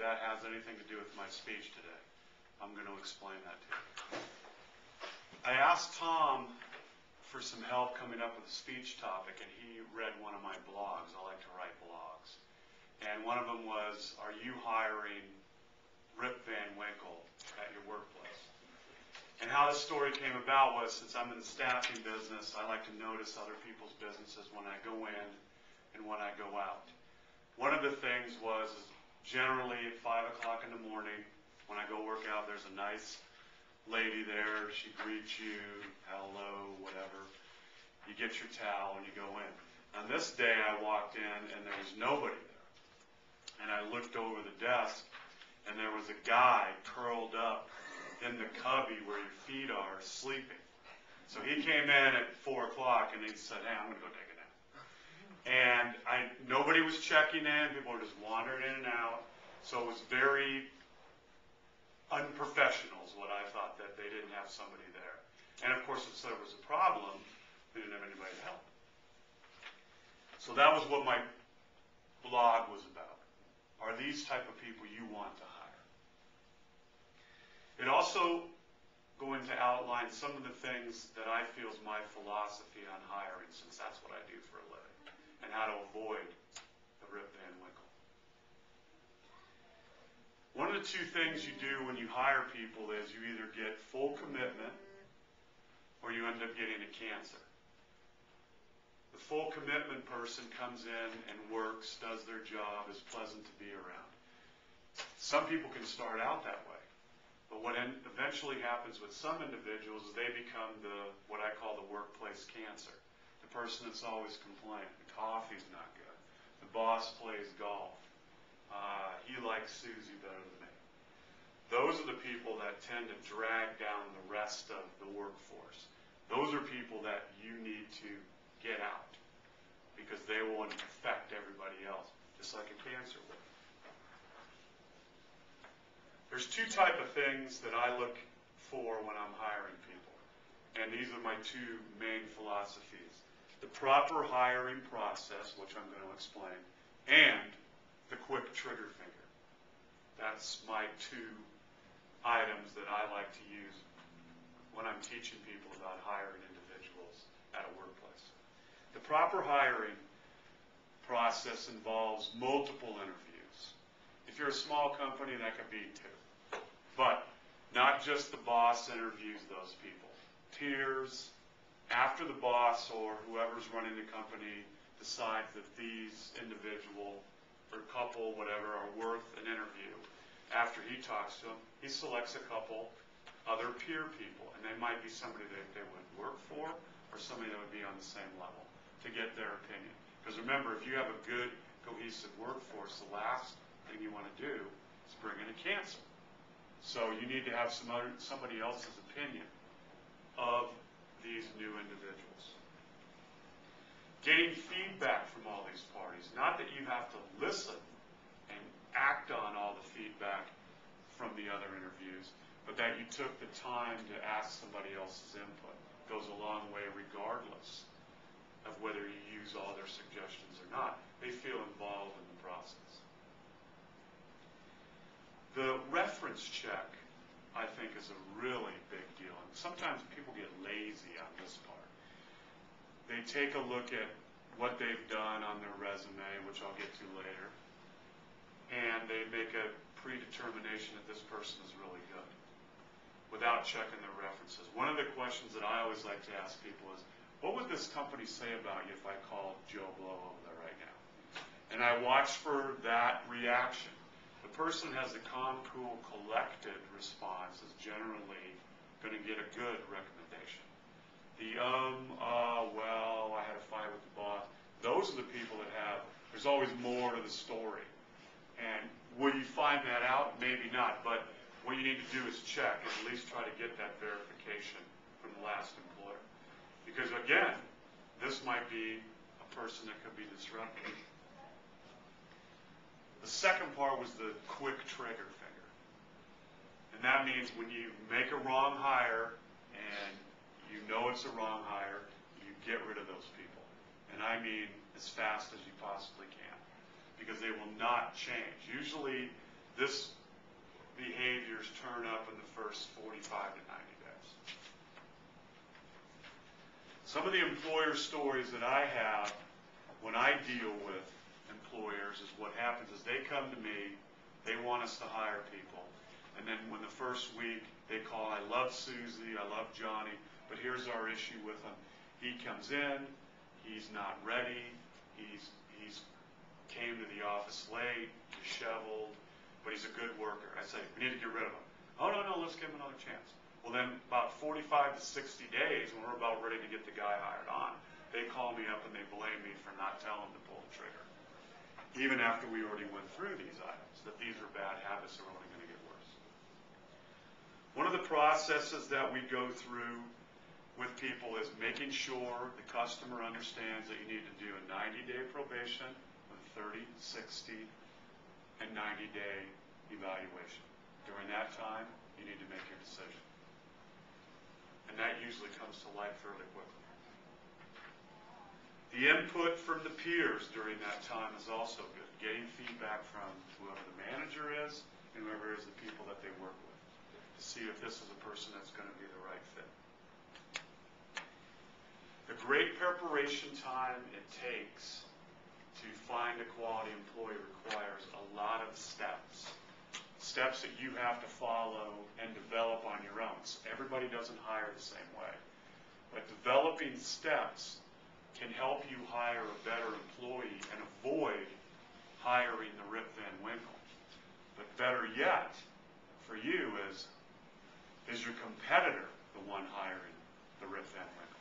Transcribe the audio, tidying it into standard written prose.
that has anything to do with my speech today. I'm going to explain that to you. I asked Tom for some help coming up with a speech topic, and he read one of my blogs. I like to write blogs. And one of them was, are you hiring Rip Van Winkle at your workplace? And how this story came about was, since I'm in the staffing business, I like to notice other people's businesses when I go in and when I go out. One of the things was, generally at 5 o'clock in the morning, when I go work out, there's a nice lady there. She greets you, hello, whatever. You get your towel and you go in. On this day, I walked in and there was nobody there. And I looked over the desk and there was a guy curled up in the cubby where your feet are, sleeping. So he came in at 4 o'clock and he said, hey, I'm going to go take a nap. And nobody was checking in. People were just wandering in and out. So it was very unprofessional is what I thought, that they didn't have somebody there. And of course, if there was a problem, they didn't have anybody to help. So that was what my blog was about. Are these type of people you want to hire? It also going to outline some of the things that I feel is my philosophy on hiring, since that's what I do for a living, and how to avoid the Rip Van Winkle. One of the two things you do when you hire people is you either get full commitment or you end up getting a cancer. The full commitment person comes in and works, does their job, is pleasant to be around. Some people can start out that way, but what eventually happens with some individuals is they become what I call the workplace cancer. The person that's always complaining. The coffee's not good. The boss plays golf. He likes Susie better than me. Those are the people that tend to drag down the rest of the workforce. Those are people that you need to get out because they will affect everybody else, just like a cancer would. There's two types of things that I look for when I'm hiring people, and these are my two main philosophies. The proper hiring process, which I'm going to explain, and the quick trigger finger. That's my two items that I like to use when I'm teaching people about hiring individuals at a workplace. The proper hiring process involves multiple interviews. If you're a small company, that could be 2. But not just the boss interviews those people. Peers, after the boss or whoever's running the company decides that these individual or couple, whatever, are worth an interview. After he talks to them, he selects a couple other peer people, and they might be somebody that they would work for or somebody that would be on the same level to get their opinion. Because remember, if you have a good, cohesive workforce, the last thing you want to do is bring in a cancer. So you need to have somebody else's opinion of these new individuals. Getting feedback from all these parties. Not that you have to listen and act on all the feedback from the other interviews, but that you took the time to ask somebody else's input. It goes a long way regardless of whether you use all their suggestions or not. They feel involved in the process. The reference check, I think, is a really big deal. And sometimes people get lazy on this part. They take a look at what they've done on their resume, which I'll get to later, and they make a predetermination that this person is really good without checking their references. One of the questions that I always like to ask people is, what would this company say about you if I called Joe Blow over there right now? And I watch for that reaction. The person that has a calm, cool, collected response is generally going to get a good recommendation. The well, I had a fight with the boss. Those are the people that have, there's always more to the story. And will you find that out? Maybe not. But what you need to do is check and at least try to get that verification from the last employer. Because again, this might be a person that could be disruptive. The second part was the quick trigger finger. And that means when you make a wrong hire and you know it's a wrong hire, you get rid of those people. And I mean as fast as you possibly can, because they will not change. Usually this behaviors turn up in the first 45 to 90 days. Some of the employer stories that I have when I deal with employers is what happens is they come to me, they want us to hire people, and then when the first week they call, I love Susie, I love Johnny, but here's our issue with him. He comes in, he's not ready, he's came to the office late, disheveled, but he's a good worker. I say, we need to get rid of him. Oh, no, let's give him another chance. Well, then about 45 to 60 days, when we're about ready to get the guy hired on, they call me up and they blame me for not telling them to pull the trigger. Even after we already went through these items, that these are bad habits, are only going to get worse. One of the processes that we go through with people is making sure the customer understands that you need to do a 90-day probation, a 30, 60, and 90-day evaluation. During that time, you need to make your decision. And that usually comes to light fairly quickly. The input from the peers during that time is also good. Getting feedback from whoever the manager is and whoever is the people that they work with to see if this is a person that's going to be the right fit. The great preparation time it takes to find a quality employee requires a lot of steps. Steps that you have to follow and develop on your own. So everybody doesn't hire the same way. But developing steps can help you hire a better employee and avoid hiring the Rip Van Winkle. But better yet, for you is your competitor the one hiring the Rip Van Winkle?